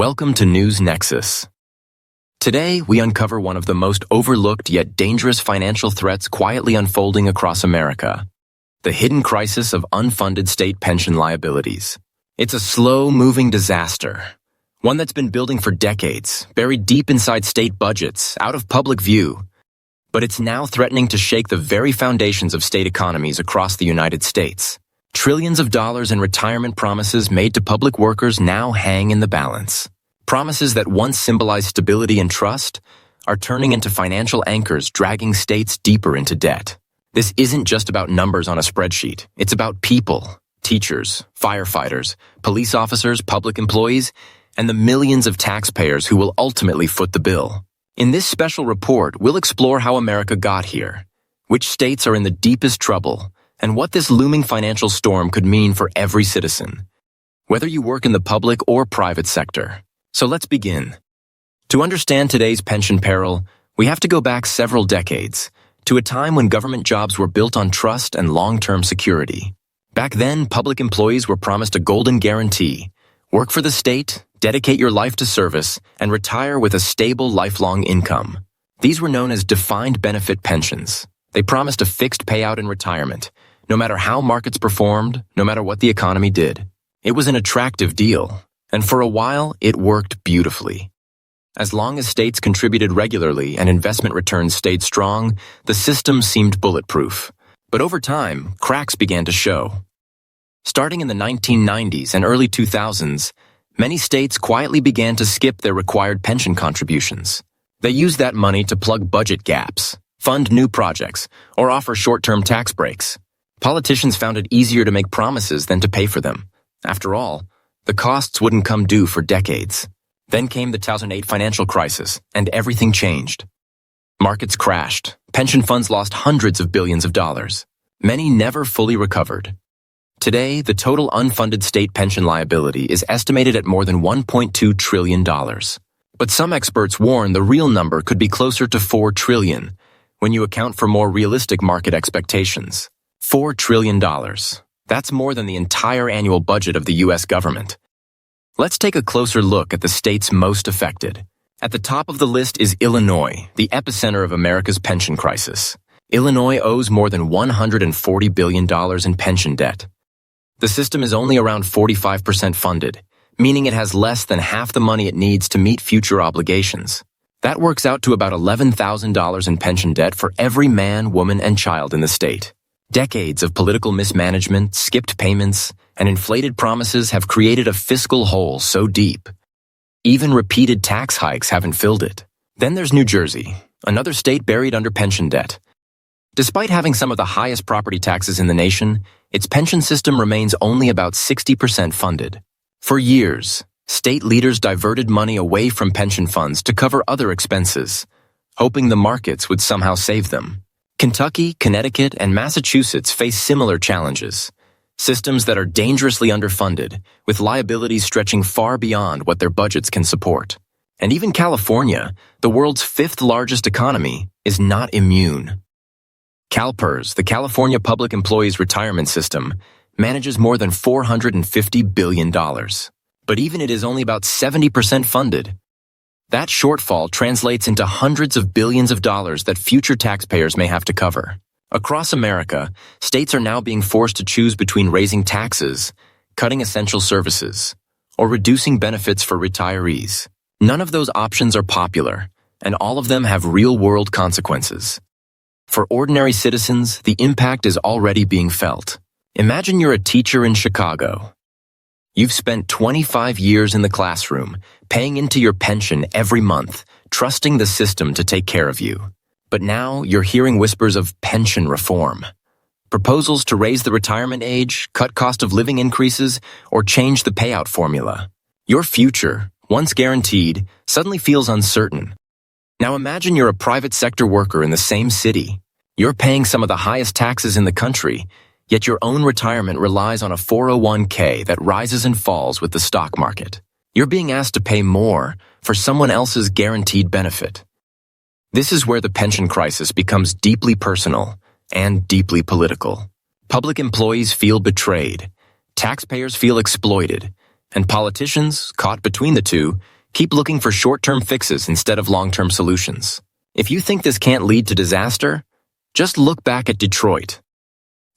Welcome to News Nexus. Today, we uncover one of the most overlooked yet dangerous financial threats quietly unfolding across America: the hidden crisis of unfunded state pension liabilities. It's a slow-moving disaster, one that's been building for decades, buried deep inside state budgets, out of public view. But it's now threatening to shake the very foundations of state economies across the United States. Trillions of dollars in retirement promises made to public workers now hang in the balance. Promises that once symbolized stability and trust are turning into financial anchors, dragging states deeper into debt. This isn't just about numbers on a spreadsheet. It's about people, teachers, firefighters, police officers, public employees, and the millions of taxpayers who will ultimately foot the bill. In this special report, we'll explore how America got here, which states are in the deepest trouble, and what this looming financial storm could mean for every citizen, whether you work in the public or private sector. So let's begin. To understand today's pension peril, we have to go back several decades, to a time when government jobs were built on trust and long-term security. Back then, public employees were promised a golden guarantee: work for the state, dedicate your life to service, and retire with a stable, lifelong income. These were known as defined benefit pensions. They promised a fixed payout in retirement, no matter how markets performed, no matter what the economy did. It was an attractive deal, and for a while, it worked beautifully. As long as states contributed regularly and investment returns stayed strong, the system seemed bulletproof. But over time, cracks began to show. Starting in the 1990s and early 2000s, many states quietly began to skip their required pension contributions. They used that money to plug budget gaps, fund new projects, or offer short-term tax breaks. Politicians found it easier to make promises than to pay for them. After all, the costs wouldn't come due for decades. Then came the 2008 financial crisis, and everything changed. Markets crashed. Pension funds lost hundreds of billions of dollars. Many never fully recovered. Today, the total unfunded state pension liability is estimated at more than $1.2 trillion. But some experts warn the real number could be closer to $4 trillion when you account for more realistic market expectations. $4 trillion. That's more than the entire annual budget of the U.S. government. Let's take a closer look at the states most affected. At the top of the list is Illinois, the epicenter of America's pension crisis. Illinois owes more than $140 billion in pension debt. The system is only around 45% funded, meaning it has less than half the money it needs to meet future obligations. That works out to about $11,000 in pension debt for every man, woman, and child in the state. Decades of political mismanagement, skipped payments, and inflated promises have created a fiscal hole so deep. Even repeated tax hikes haven't filled it. Then there's New Jersey, another state buried under pension debt. Despite having some of the highest property taxes in the nation, its pension system remains only about 60% funded. For years, state leaders diverted money away from pension funds to cover other expenses, hoping the markets would somehow save them. Kentucky, Connecticut, and Massachusetts face similar challenges. Systems that are dangerously underfunded, with liabilities stretching far beyond what their budgets can support. And even California, the world's fifth largest economy, is not immune. CalPERS, the California Public Employees Retirement System, manages more than $450 billion. But even it is only about 70% funded. That shortfall translates into hundreds of billions of dollars that future taxpayers may have to cover. Across America, states are now being forced to choose between raising taxes, cutting essential services, or reducing benefits for retirees. None of those options are popular, and all of them have real-world consequences. For ordinary citizens, the impact is already being felt. Imagine you're a teacher in Chicago. You've spent 25 years in the classroom, paying into your pension every month, trusting the system to take care of you. But now you're hearing whispers of pension reform. Proposals to raise the retirement age, cut cost of living increases, or change the payout formula. Your future, once guaranteed, suddenly feels uncertain. Now imagine you're a private sector worker in the same city. You're paying some of the highest taxes in the country, yet your own retirement relies on a 401k that rises and falls with the stock market. You're being asked to pay more for someone else's guaranteed benefit. This is where the pension crisis becomes deeply personal and deeply political. Public employees feel betrayed, taxpayers feel exploited, And politicians, caught between the two, keep looking for short-term fixes instead of long-term solutions. If you think this can't lead to disaster, just look back at Detroit.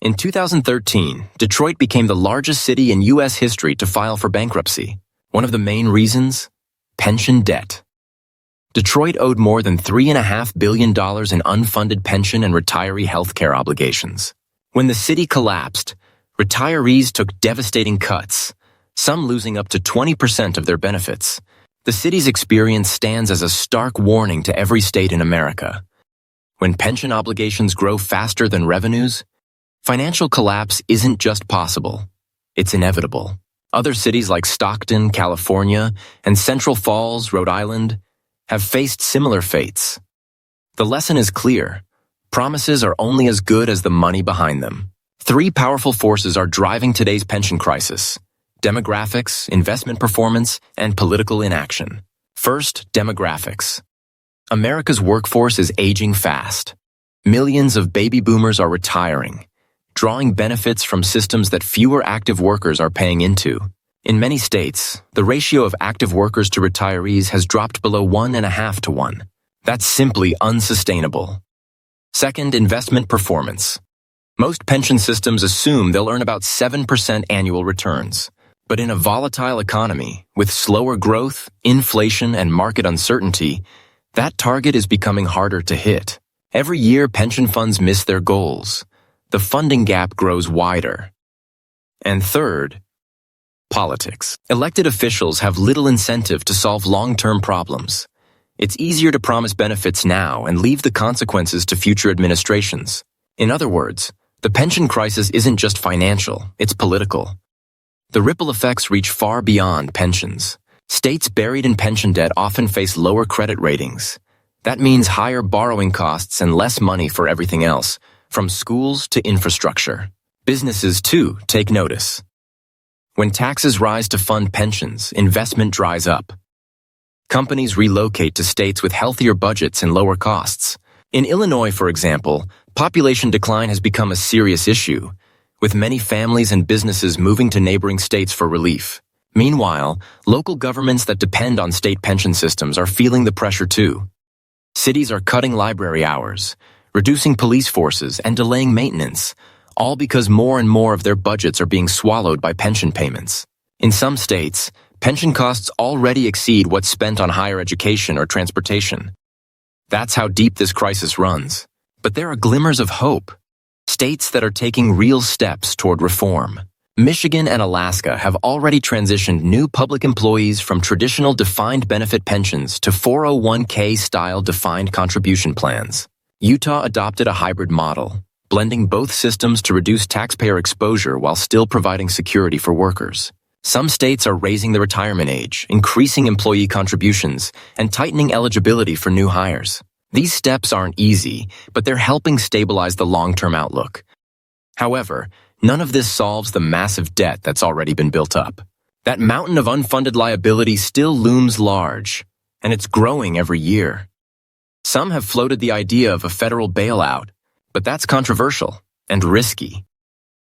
In 2013, Detroit became the largest city in U.S. history to file for bankruptcy. One of the main reasons? Pension debt. Detroit owed more than $3.5 billion in unfunded pension and retiree health care obligations. When the city collapsed, retirees took devastating cuts, some losing up to 20% of their benefits. The city's experience stands as a stark warning to every state in America. When pension obligations grow faster than revenues, financial collapse isn't just possible, it's inevitable. Other cities like Stockton, California, and Central Falls, Rhode Island, have faced similar fates. The lesson is clear. Promises are only as good as the money behind them. Three powerful forces are driving today's pension crisis: demographics, investment performance, and political inaction. First, demographics. America's workforce is aging fast. Millions of baby boomers are retiring, drawing benefits from systems that fewer active workers are paying into. In many states, the ratio of active workers to retirees has dropped below 1.5 to 1. That's simply unsustainable. Second, investment performance. Most pension systems assume they'll earn about 7% annual returns. But in a volatile economy, with slower growth, inflation, and market uncertainty, that target is becoming harder to hit. Every year, pension funds miss their goals. The funding gap grows wider. And third, politics. Elected officials have little incentive to solve long-term problems. It's easier to promise benefits now and leave the consequences to future administrations. In other words, the pension crisis isn't just financial, it's political. The ripple effects reach far beyond pensions. States buried in pension debt often face lower credit ratings. That means higher borrowing costs and less money for everything else, from schools to infrastructure. Businesses, too, take notice. When taxes rise to fund pensions, investment dries up. Companies relocate to states with healthier budgets and lower costs. In Illinois, for example, population decline has become a serious issue, with many families and businesses moving to neighboring states for relief. Meanwhile, local governments that depend on state pension systems are feeling the pressure too. Cities are cutting library hours, reducing police forces, and delaying maintenance, all because more and more of their budgets are being swallowed by pension payments. In some states, pension costs already exceed what's spent on higher education or transportation. That's how deep this crisis runs. But there are glimmers of hope. States that are taking real steps toward reform. Michigan and Alaska have already transitioned new public employees from traditional defined benefit pensions to 401k-style defined contribution plans. Utah adopted a hybrid model, blending both systems to reduce taxpayer exposure while still providing security for workers. Some states are raising the retirement age, increasing employee contributions, and tightening eligibility for new hires. These steps aren't easy, but they're helping stabilize the long-term outlook. However, none of this solves the massive debt that's already been built up. That mountain of unfunded liability still looms large, and it's growing every year. Some have floated the idea of a federal bailout, but that's controversial and risky.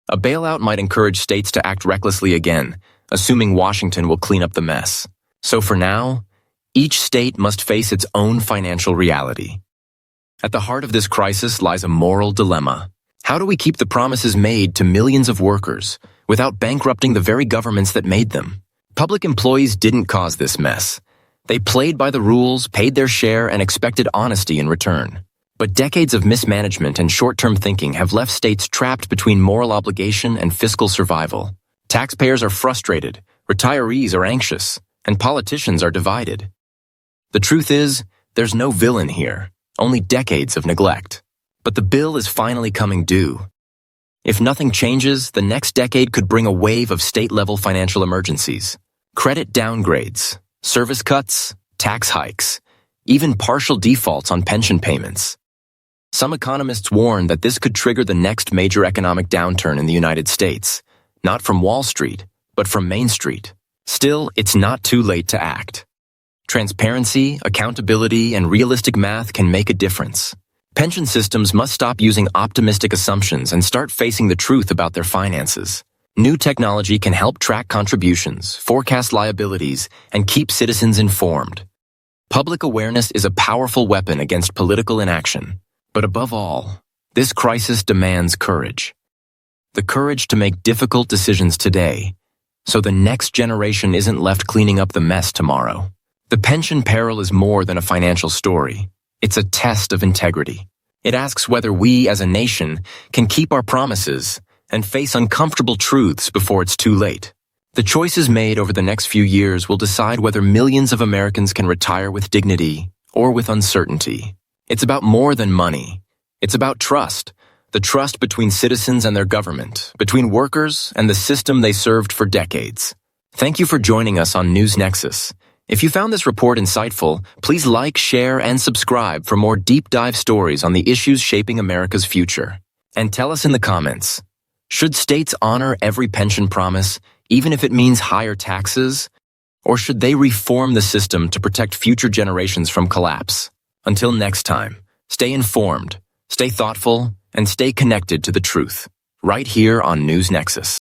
A bailout might encourage states to act recklessly again, assuming Washington will clean up the mess. So for now, each state must face its own financial reality. At the heart of this crisis lies a moral dilemma. How do we keep the promises made to millions of workers without bankrupting the very governments that made them? Public employees didn't cause this mess. They played by the rules, paid their share, and expected honesty in return. But decades of mismanagement and short-term thinking have left states trapped between moral obligation and fiscal survival. Taxpayers are frustrated, retirees are anxious, and politicians are divided. The truth is, there's no villain here, only decades of neglect. But the bill is finally coming due. If nothing changes, the next decade could bring a wave of state-level financial emergencies. Credit downgrades, service cuts, tax hikes, even partial defaults on pension payments. Some economists warn that this could trigger the next major economic downturn in the United States, not from Wall Street, but from Main Street. Still, it's not too late to act. Transparency, accountability, and realistic math can make a difference. Pension systems must stop using optimistic assumptions and start facing the truth about their finances. New technology can help track contributions, forecast liabilities, and keep citizens informed. Public awareness is a powerful weapon against political inaction. But above all, this crisis demands courage. The courage to make difficult decisions today, so the next generation isn't left cleaning up the mess tomorrow. The pension peril is more than a financial story. It's a test of integrity. It asks whether we as a nation can keep our promises and face uncomfortable truths before it's too late. The choices made over the next few years will decide whether millions of Americans can retire with dignity or with uncertainty. It's about more than money. It's about trust. The trust between citizens and their government, between workers and the system they served for decades. Thank you for joining us on News Nexus. If you found this report insightful, please like, share, and subscribe for more deep dive stories on the issues shaping America's future. And tell us in the comments, should states honor every pension promise, even if it means higher taxes? Or should they reform the system to protect future generations from collapse? Until next time, stay informed, stay thoughtful, and stay connected to the truth, right here on News Nexus.